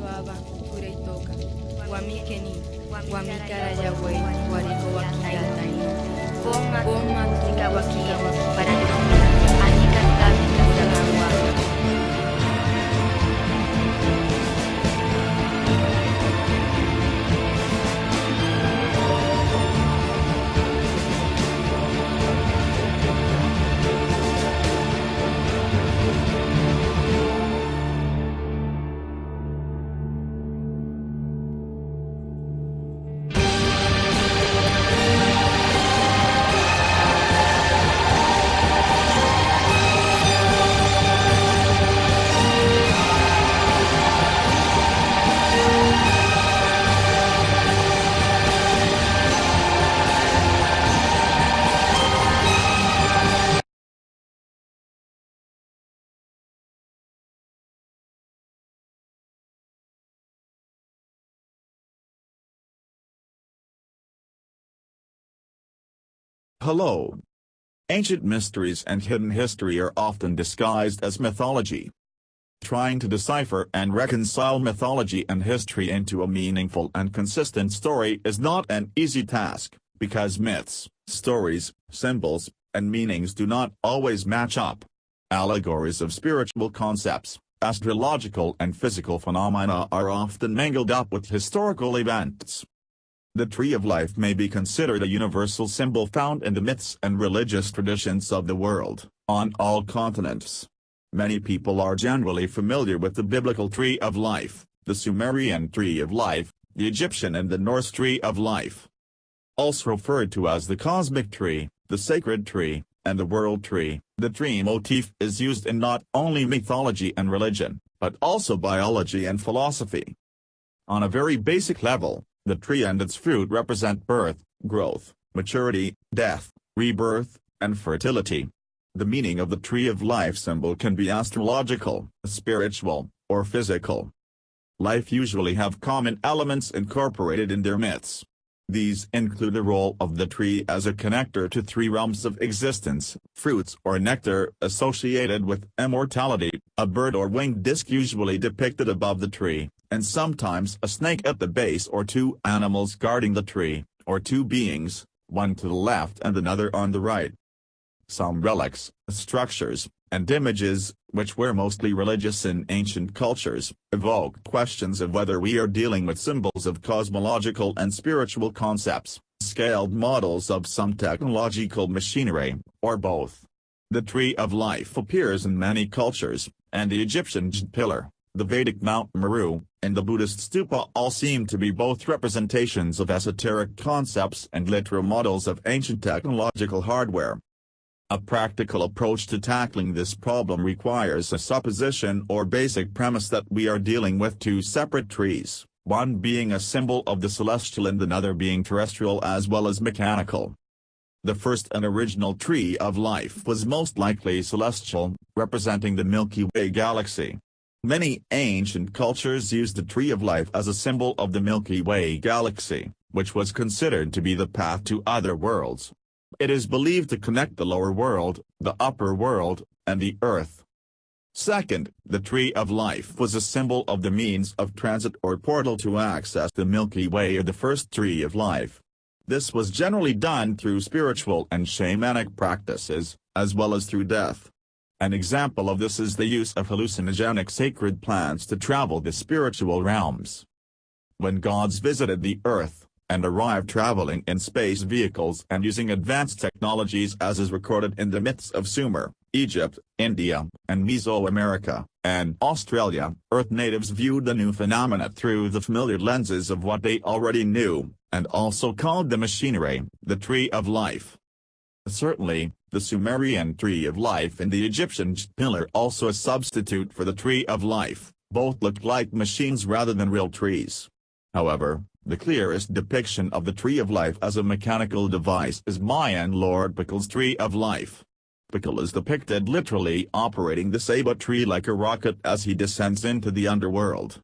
baba kureitoka wamikeni wamikara yawe wariko wakiratani boma kusika wakia para anika sabi kusagawa. Hello. Ancient mysteries and hidden history are often disguised as mythology. Trying to decipher and reconcile mythology and history into a meaningful and consistent story is not an easy task, because myths, stories, symbols, and meanings do not always match up. Allegories of spiritual concepts, astrological and physical phenomena are often mingled up with historical events. The Tree of Life may be considered a universal symbol found in the myths and religious traditions of the world, on all continents. Many people are generally familiar with the biblical Tree of Life, the Sumerian Tree of Life, the Egyptian and the Norse Tree of Life. Also referred to as the Cosmic Tree, the Sacred Tree, and the World Tree, the tree motif is used in not only mythology and religion, but also biology and philosophy. On a very basic level, the tree and its fruit represent birth, growth, maturity, death, rebirth, and fertility. The meaning of the Tree of Life symbol can be astrological, spiritual, or physical. Life usually have common elements incorporated in their myths. These include the role of the tree as a connector to three realms of existence, fruits or nectar associated with immortality, a bird or winged disc usually depicted above the tree, and sometimes a snake at the base or two animals guarding the tree, or two beings, one to the left and another on the right. Some relics, structures, and images, which were mostly religious in ancient cultures, evoke questions of whether we are dealing with symbols of cosmological and spiritual concepts, scaled models of some technological machinery, or both. The Tree of Life appears in many cultures, and the Egyptian jade pillar, the Vedic Mount Meru, and the Buddhist stupa all seem to be both representations of esoteric concepts and literal models of ancient technological hardware. A practical approach to tackling this problem requires a supposition or basic premise that we are dealing with two separate trees, one being a symbol of the celestial and another being terrestrial as well as mechanical. The first and original Tree of Life was most likely celestial, representing the Milky Way galaxy. Many ancient cultures used the Tree of Life as a symbol of the Milky Way galaxy, which was considered to be the path to other worlds. It is believed to connect the lower world, the upper world, and the earth. Second, the Tree of Life was a symbol of the means of transit or portal to access the Milky Way or the first Tree of Life. This was generally done through spiritual and shamanic practices, as well as through death. An example of this is the use of hallucinogenic sacred plants to travel the spiritual realms. When gods visited the earth, and arrived traveling in space vehicles and using advanced technologies as is recorded in the myths of Sumer, Egypt, India, and Mesoamerica, and Australia, Earth natives viewed the new phenomena through the familiar lenses of what they already knew, and also called the machinery, the Tree of Life. Certainly, the Sumerian Tree of Life and the Egyptian jade pillar also a substitute for the Tree of Life, both looked like machines rather than real trees. However, the clearest depiction of the Tree of Life as a mechanical device is Mayan Lord Pickle's Tree of Life. Pickle is depicted literally operating the ceiba tree like a rocket as he descends into the underworld.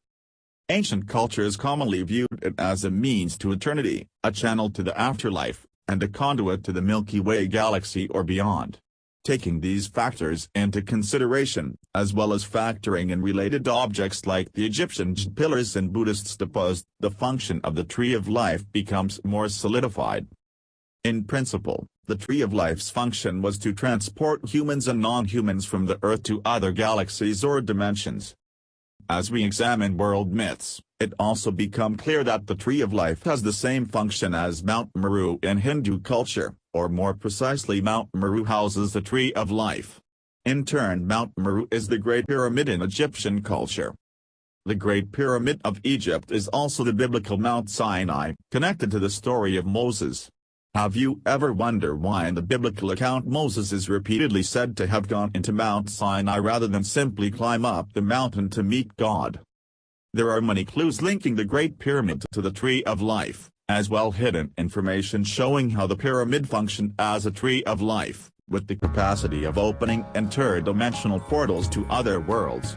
Ancient cultures commonly viewed it as a means to eternity, a channel to the afterlife, and a conduit to the Milky Way galaxy or beyond. Taking these factors into consideration, as well as factoring in related objects like the Egyptian pillars and Buddhist stupas, the function of the Tree of Life becomes more solidified. In principle, the Tree of Life's function was to transport humans and non-humans from the Earth to other galaxies or dimensions. As we examine world myths, it also becomes clear that the Tree of Life has the same function as Mount Meru in Hindu culture, or more precisely Mount Meru houses the Tree of Life. In turn, Mount Meru is the Great Pyramid in Egyptian culture. The Great Pyramid of Egypt is also the biblical Mount Sinai, connected to the story of Moses. Have you ever wondered why in the biblical account Moses is repeatedly said to have gone into Mount Sinai rather than simply climb up the mountain to meet God? There are many clues linking the Great Pyramid to the Tree of Life, as well hidden information showing how the pyramid functioned as a Tree of Life, with the capacity of opening interdimensional portals to other worlds.